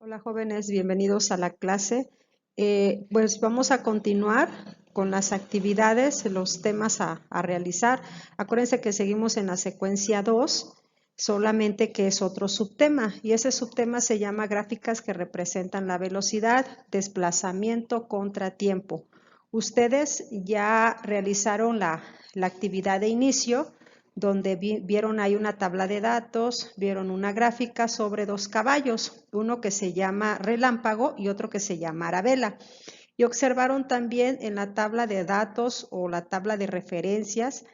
Hola jóvenes, bienvenidos a la clase. Pues vamos a continuar con las actividades, los temas a realizar. Acuérdense que seguimos en la secuencia 2, solamente que es otro subtema, y ese subtema se llama gráficas que representan la velocidad, desplazamiento contra tiempo. Ustedes ya realizaron la actividad de inicio, donde vieron ahí una tabla de datos, vieron una gráfica sobre dos caballos, uno que se llama Relámpago y otro que se llama Arabella. Y observaron también en la tabla de datos o la tabla de referencias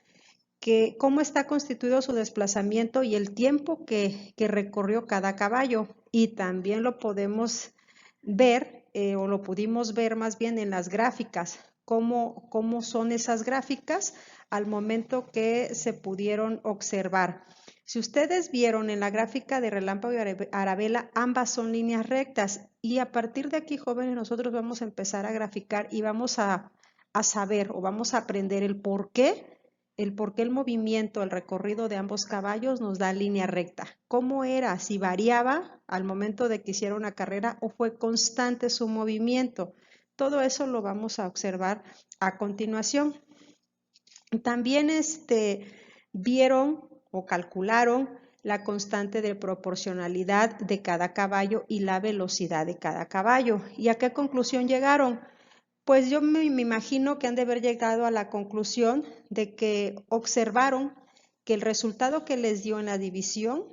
que cómo está constituido su desplazamiento y el tiempo que recorrió cada caballo. Y también lo podemos ver, o lo pudimos ver más bien en las gráficas, cómo son esas gráficas al momento que se pudieron observar. Si ustedes vieron en la gráfica de Relámpago y Arabella, ambas son líneas rectas, y a partir de aquí, jóvenes, nosotros vamos a empezar a graficar y vamos a saber o vamos a aprender el por qué el movimiento, el recorrido de ambos caballos nos da línea recta. ¿Cómo era? Si variaba al momento de que hiciera una carrera o fue constante su movimiento. Todo eso lo vamos a observar a continuación. También vieron o calcularon la constante de proporcionalidad de cada caballo y la velocidad de cada caballo. ¿Y a qué conclusión llegaron? Pues yo me imagino que han de haber llegado a la conclusión de que observaron que el resultado que les dio en la división,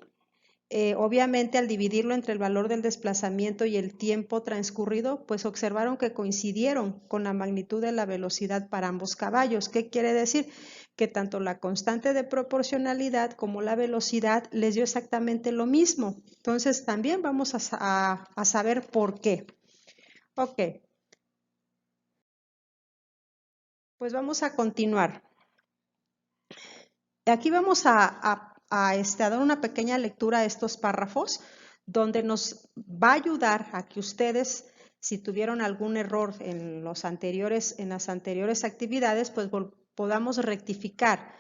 obviamente al dividirlo entre el valor del desplazamiento y el tiempo transcurrido, pues observaron que coincidieron con la magnitud de la velocidad para ambos caballos. ¿Qué quiere decir? Que tanto la constante de proporcionalidad como la velocidad les dio exactamente lo mismo. Entonces también vamos a saber por qué. Ok, pues vamos a continuar. Aquí vamos a dar una pequeña lectura a estos párrafos, donde nos va a ayudar a que ustedes, si tuvieron algún error en las anteriores actividades, pues podamos rectificar.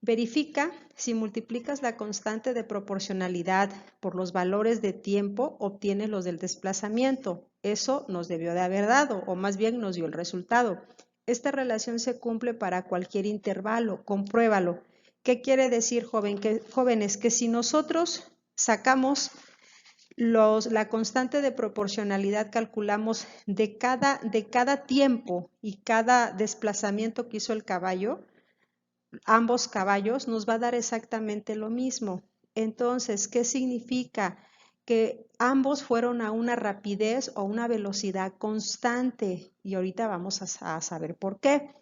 Verifica si multiplicas la constante de proporcionalidad por los valores de tiempo, obtienes los del desplazamiento. Eso nos debió de haber dado, o más bien nos dio el resultado. Esta relación se cumple para cualquier intervalo, compruébalo. ¿Qué quiere decir, jóvenes? Que si nosotros sacamos la constante de proporcionalidad, calculamos de cada tiempo y cada desplazamiento que hizo el caballo, ambos caballos, nos va a dar exactamente lo mismo. Entonces, ¿qué significa? Que ambos fueron a una rapidez o una velocidad constante, y ahorita vamos a saber por qué.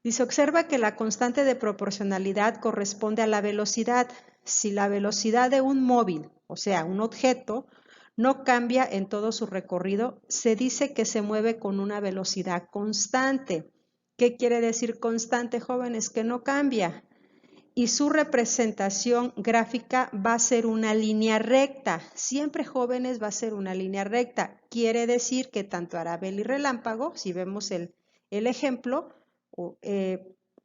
Dice, observa que la constante de proporcionalidad corresponde a la velocidad. Si la velocidad de un móvil, o sea, un objeto, no cambia en todo su recorrido, se dice que se mueve con una velocidad constante. ¿Qué quiere decir constante, jóvenes? Que no cambia. Y su representación gráfica va a ser una línea recta. Siempre, jóvenes, va a ser una línea recta. Quiere decir que tanto Arabella y Relámpago, si vemos el ejemplo,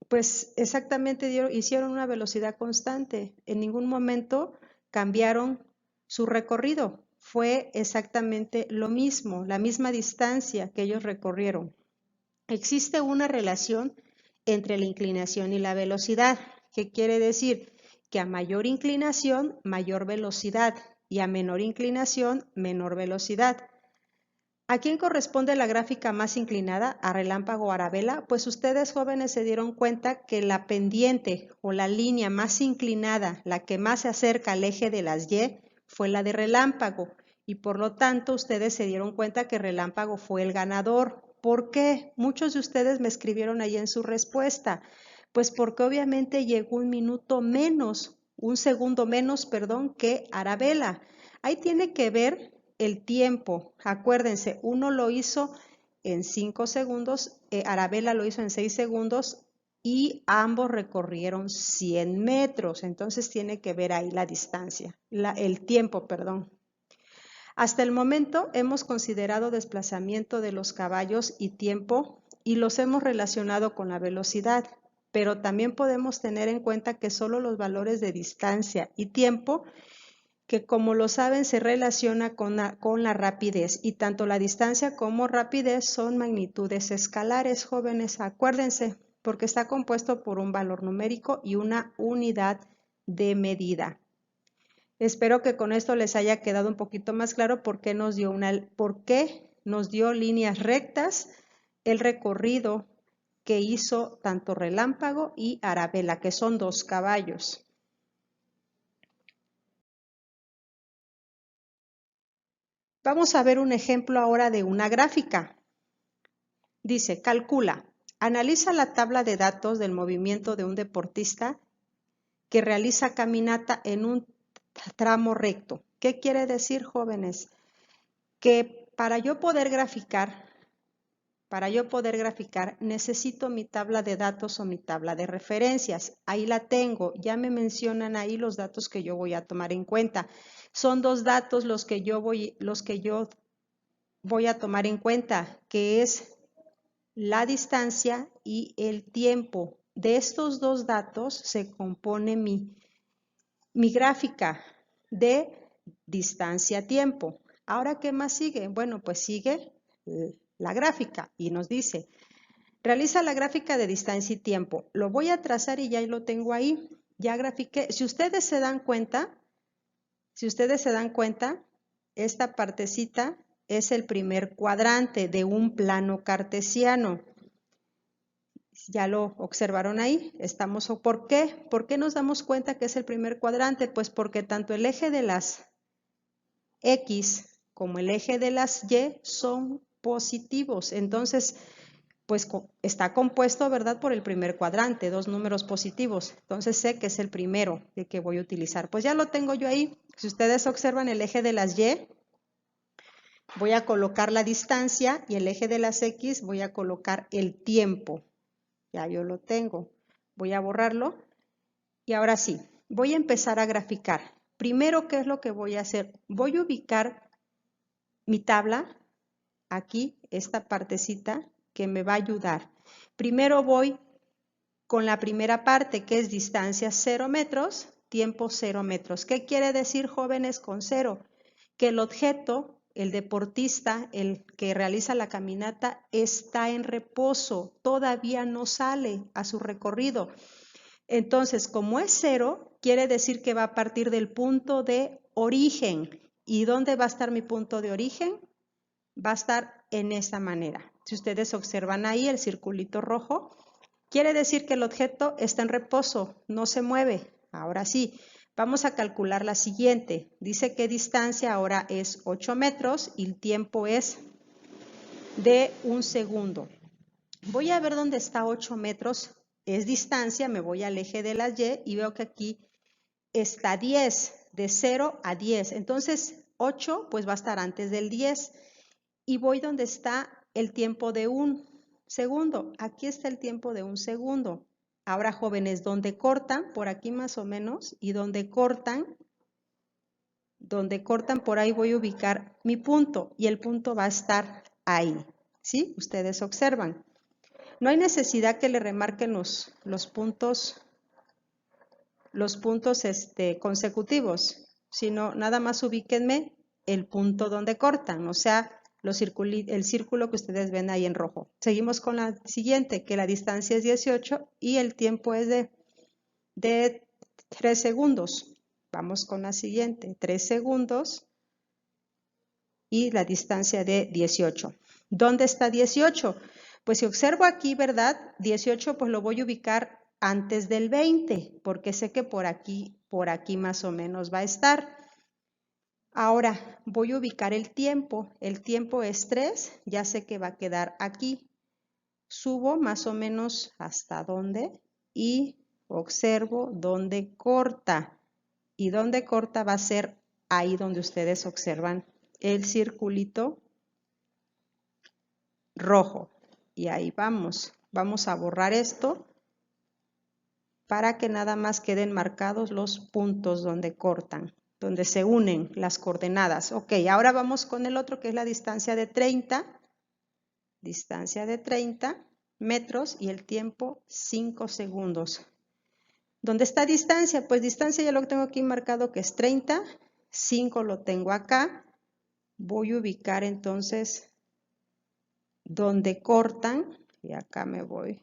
pues exactamente hicieron una velocidad constante. En ningún momento cambiaron su recorrido. Fue exactamente lo mismo, la misma distancia que ellos recorrieron. Existe una relación entre la inclinación y la velocidad. ¿Qué quiere decir? Que a mayor inclinación, mayor velocidad, y a menor inclinación, menor velocidad. ¿A quién corresponde la gráfica más inclinada? ¿A Relámpago o Arabella? Pues ustedes, jóvenes, se dieron cuenta que la pendiente o la línea más inclinada, la que más se acerca al eje de las Y, fue la de Relámpago, y por lo tanto ustedes se dieron cuenta que Relámpago fue el ganador. ¿Por qué? Muchos de ustedes me escribieron ahí en su respuesta. Pues porque obviamente llegó un segundo menos, perdón, que Arabella. Ahí tiene que ver el tiempo. Acuérdense, uno lo hizo en 5 segundos, Arabella lo hizo en 6 segundos, y ambos recorrieron 100 metros. Entonces tiene que ver ahí la distancia, el tiempo, perdón. Hasta el momento hemos considerado desplazamiento de los caballos y tiempo, y los hemos relacionado con la velocidad, pero también podemos tener en cuenta que solo los valores de distancia y tiempo que como lo saben se relaciona con la rapidez, y tanto la distancia como rapidez son magnitudes escalares, jóvenes, acuérdense, porque está compuesto por un valor numérico y una unidad de medida. Espero que con esto les haya quedado un poquito más claro por qué nos dio líneas rectas el recorrido que hizo tanto Relámpago y Arabella, que son 2 caballos. Vamos a ver un ejemplo ahora de una gráfica. Dice, calcula, analiza la tabla de datos del movimiento de un deportista que realiza caminata en un tramo recto. ¿Qué quiere decir, jóvenes? Que para yo poder graficar, necesito mi tabla de datos o mi tabla de referencias. Ahí la tengo, ya me mencionan ahí los datos que yo voy a tomar en cuenta. Son 2 datos los que yo voy a tomar en cuenta, que es la distancia y el tiempo. De estos 2 datos se compone mi gráfica de distancia-tiempo. Ahora, ¿qué más sigue? Bueno, pues sigue la gráfica y nos dice, realiza la gráfica de distancia y tiempo. Lo voy a trazar y ya lo tengo ahí. Ya grafiqué. Si ustedes se dan cuenta, esta partecita es el primer cuadrante de un plano cartesiano. Ya lo observaron ahí. ¿Por qué? ¿Por qué nos damos cuenta que es el primer cuadrante? Pues porque tanto el eje de las X como el eje de las Y son positivos. Entonces, pues está compuesto, ¿verdad?, por el primer cuadrante, 2 números positivos. Entonces sé que es el primero el que voy a utilizar. Pues ya lo tengo yo ahí. Si ustedes observan el eje de las Y, voy a colocar la distancia, y el eje de las X voy a colocar el tiempo. Ya yo lo tengo. Voy a borrarlo. Y ahora sí, voy a empezar a graficar. Primero, ¿qué es lo que voy a hacer? Voy a ubicar mi tabla aquí, esta partecita que me va a ayudar. Primero voy con la primera parte, que es distancia 0 metros, tiempo 0 metros. ¿Qué quiere decir, jóvenes, con 0? Que el objeto, el deportista, el que realiza la caminata, está en reposo, todavía no sale a su recorrido. Entonces, como es 0, quiere decir que va a partir del punto de origen. ¿Y dónde va a estar mi punto de origen? Va a estar en esta manera. Si ustedes observan ahí el circulito rojo, quiere decir que el objeto está en reposo, no se mueve. Ahora sí, vamos a calcular la siguiente. Dice que distancia ahora es 8 metros y el tiempo es de 1 segundo. Voy a ver dónde está 8 metros, es distancia, me voy al eje de las Y y veo que aquí está 10, de 0 a 10. Entonces 8 pues va a estar antes del 10. Y voy donde está el tiempo de 1 segundo. Aquí está el tiempo de 1 segundo. Ahora, jóvenes, donde cortan, por aquí más o menos, y donde cortan, por ahí voy a ubicar mi punto, y el punto va a estar ahí. ¿Sí? Ustedes observan. No hay necesidad que le remarquen los puntos consecutivos, sino nada más ubíquenme el punto donde cortan, o sea, el círculo que ustedes ven ahí en rojo. Seguimos con la siguiente, que la distancia es 18 y el tiempo es de 3 segundos. Vamos con la siguiente, 3 segundos y la distancia de 18. ¿Dónde está 18? Pues si observo aquí, ¿verdad? 18 pues lo voy a ubicar antes del 20, porque sé que por aquí más o menos va a estar. Ahora voy a ubicar el tiempo es 3, ya sé que va a quedar aquí. Subo más o menos hasta dónde y observo dónde corta. Y dónde corta va a ser ahí donde ustedes observan el circulito rojo. Y ahí vamos. Vamos a borrar esto para que nada más queden marcados los puntos donde cortan, donde se unen las coordenadas. Ok, ahora vamos con el otro, que es la distancia de 30. Distancia de 30 metros y el tiempo 5 segundos. ¿Dónde está distancia? Pues distancia ya lo tengo aquí marcado que es 30. 5 lo tengo acá. Voy a ubicar entonces donde cortan, y acá me voy.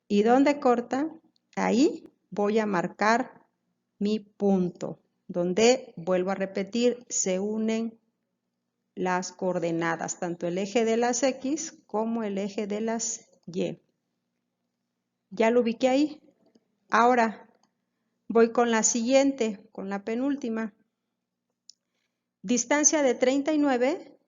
Y donde cortan, ahí voy a marcar mi punto, donde, vuelvo a repetir, se unen las coordenadas, tanto el eje de las X como el eje de las Y. Ya lo ubiqué ahí. Ahora voy con la siguiente, con la penúltima. Distancia de 39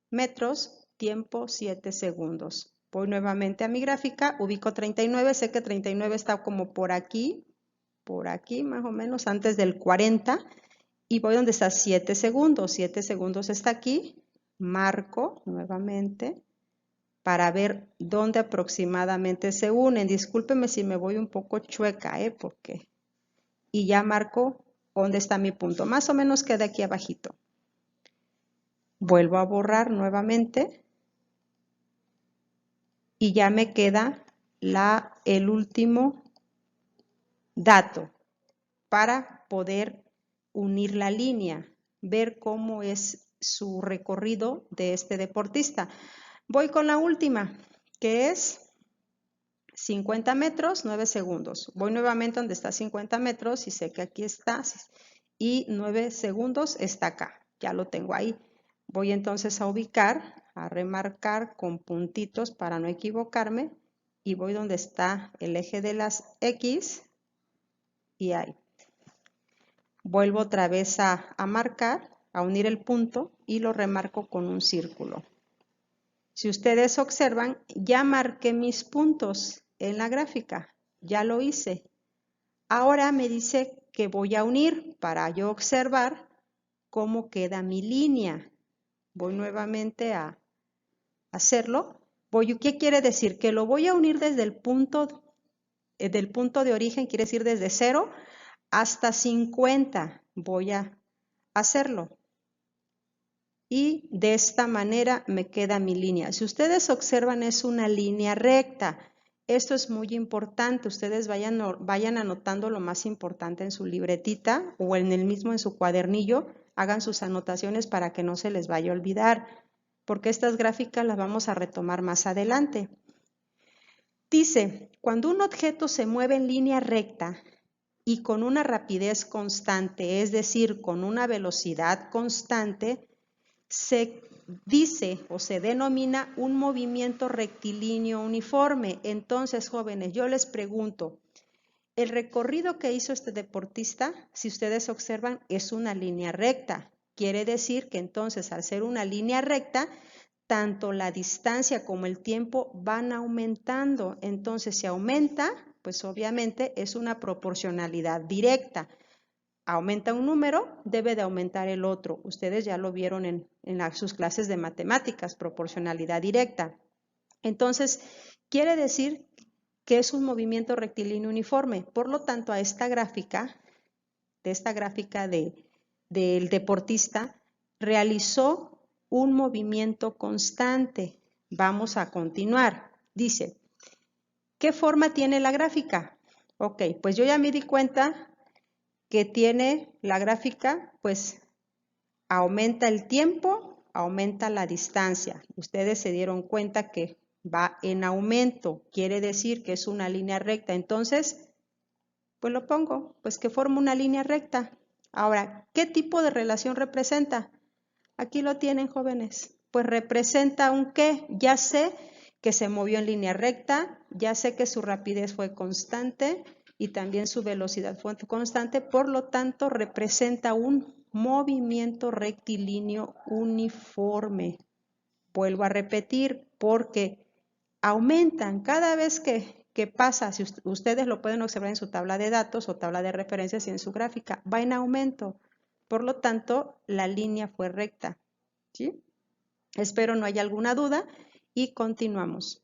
metros, tiempo 7 segundos. Voy nuevamente a mi gráfica, ubico 39, sé que 39 está como por aquí más o menos, antes del 40, y voy donde está 7 segundos. 7 segundos está aquí, marco nuevamente para ver dónde aproximadamente se unen. Discúlpeme si me voy un poco chueca, porque... Y ya marco dónde está mi punto. Más o menos queda aquí abajito. Vuelvo a borrar nuevamente. Y ya me queda el último dato para poder unir la línea, ver cómo es su recorrido de este deportista. Voy con la última, que es 50 metros, 9 segundos. Voy nuevamente donde está 50 metros y sé que aquí está y 9 segundos está acá. Ya lo tengo ahí. Voy entonces a ubicar, a remarcar con puntitos para no equivocarme y voy donde está el eje de las X y ahí. Vuelvo otra vez a marcar, a unir el punto y lo remarco con un círculo. Si ustedes observan, ya marqué mis puntos en la gráfica, ya lo hice. Ahora me dice que voy a unir para yo observar cómo queda mi línea. Voy nuevamente a hacerlo. ¿Qué quiere decir? Que lo voy a unir desde el punto de origen, quiere decir desde 0 hasta 50. Voy a hacerlo. Y de esta manera me queda mi línea. Si ustedes observan, es una línea recta. Esto es muy importante. Ustedes vayan anotando lo más importante en su libretita o en su cuadernillo. Hagan sus anotaciones para que no se les vaya a olvidar, porque estas gráficas las vamos a retomar más adelante. Dice, cuando un objeto se mueve en línea recta y con una rapidez constante, es decir, con una velocidad constante, se dice o se denomina un movimiento rectilíneo uniforme. Entonces, jóvenes, yo les pregunto, el recorrido que hizo este deportista, si ustedes observan, es una línea recta. Quiere decir que entonces, al ser una línea recta, tanto la distancia como el tiempo van aumentando. Entonces, si aumenta, pues obviamente es una proporcionalidad directa. Aumenta un número, debe de aumentar el otro. Ustedes ya lo vieron en sus clases de matemáticas, proporcionalidad directa. Entonces, quiere decir que es un movimiento rectilíneo uniforme. Por lo tanto, a esta gráfica, del deportista, realizó un movimiento constante. Vamos a continuar. Dice, ¿qué forma tiene la gráfica? Ok, pues yo ya me di cuenta que tiene la gráfica, pues aumenta el tiempo, aumenta la distancia. Ustedes se dieron cuenta que va en aumento, quiere decir que es una línea recta. Entonces, pues lo pongo, pues que forma una línea recta. Ahora, ¿qué tipo de relación representa? Aquí lo tienen, jóvenes. Pues representa un qué. Ya sé que se movió en línea recta, ya sé que su rapidez fue constante y también su velocidad fue constante, por lo tanto representa un movimiento rectilíneo uniforme. Vuelvo a repetir, porque aumentan cada vez que pasa, si ustedes lo pueden observar en su tabla de datos o tabla de referencias y en su gráfica, va en aumento. Por lo tanto, la línea fue recta. ¿Sí? Espero no haya alguna duda y continuamos.